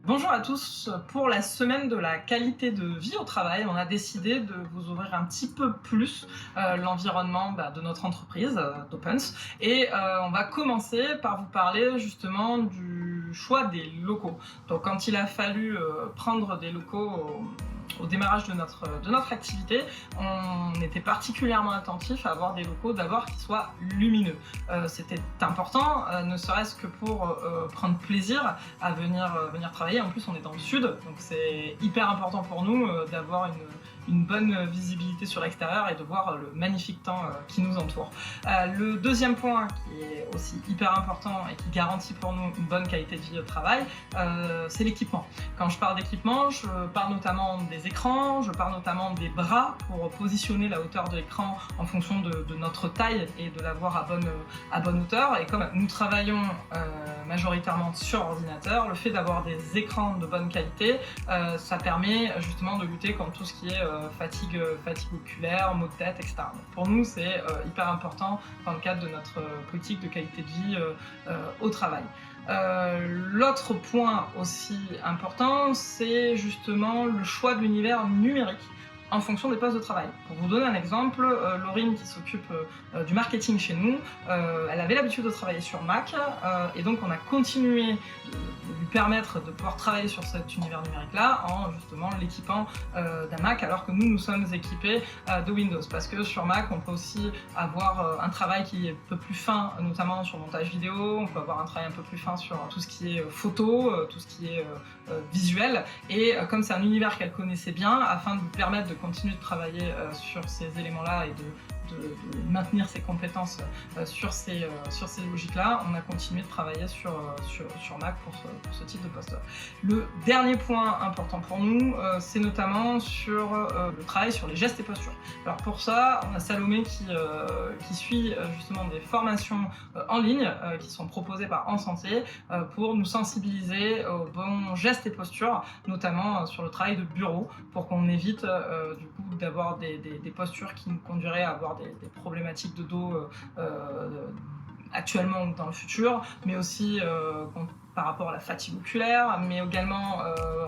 Bonjour à tous, pour la semaine de la qualité de vie au travail, on a décidé de vous ouvrir un petit peu plus l'environnement de notre entreprise, d'Opens. Et on va commencer par vous parler justement du choix des locaux. Donc quand il a fallu prendre des locaux au démarrage de notre activité, on était particulièrement attentif à avoir des locaux d'abord qui soient lumineux. C'était important, ne serait-ce que pour prendre plaisir à venir travailler. En plus, on est dans le sud, donc c'est hyper important pour nous d'avoir une bonne visibilité sur l'extérieur et de voir le magnifique temps qui nous entoure. Le deuxième point qui est aussi hyper important et qui garantit pour nous une bonne qualité de vie au travail, c'est l'équipement. Quand je parle d'équipement, je parle notamment des écrans, je parle notamment des bras pour positionner la hauteur de l'écran en fonction de notre taille et de l'avoir à bonne hauteur. Et comme nous travaillons majoritairement sur ordinateur, le fait d'avoir des écrans de bonne qualité, ça permet justement de lutter contre tout ce qui est fatigue oculaire, maux de tête, etc. Donc pour nous, c'est hyper important dans le cadre de notre politique de qualité de vie au travail. L'autre point aussi important, c'est justement le choix de l'univers numérique en fonction des postes de travail. Pour vous donner un exemple, Laurine qui s'occupe du marketing chez nous, elle avait l'habitude de travailler sur Mac et donc on a continué de lui permettre de pouvoir travailler sur cet univers numérique-là en justement l'équipant d'un Mac alors que nous sommes équipés de Windows. Parce que sur Mac, on peut aussi avoir un travail qui est un peu plus fin, notamment sur le montage vidéo, on peut avoir un travail un peu plus fin sur tout ce qui est photo, tout ce qui est visuel. Et comme c'est un univers qu'elle connaissait bien, afin de lui permettre de continuer de travailler sur ces éléments-là et de maintenir ses compétences sur ces logiques-là, on a continué de travailler sur Mac pour ce type de poste. Le dernier point important pour nous, c'est notamment sur le travail sur les gestes et postures. Alors pour ça, on a Salomé qui suit justement des formations en ligne qui sont proposées par En Santé pour nous sensibiliser aux bons gestes et postures, notamment sur le travail de bureau, pour qu'on évite du coup d'avoir des postures qui nous conduiraient à avoir des problématiques de dos actuellement ou dans le futur, mais aussi par rapport à la fatigue oculaire, mais également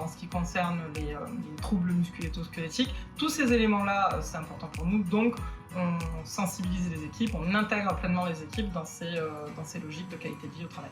en ce qui concerne les troubles musculo-squelettiques. Tous ces éléments-là, c'est important pour nous, donc on sensibilise les équipes, on intègre pleinement les équipes dans ces logiques de qualité de vie au travail.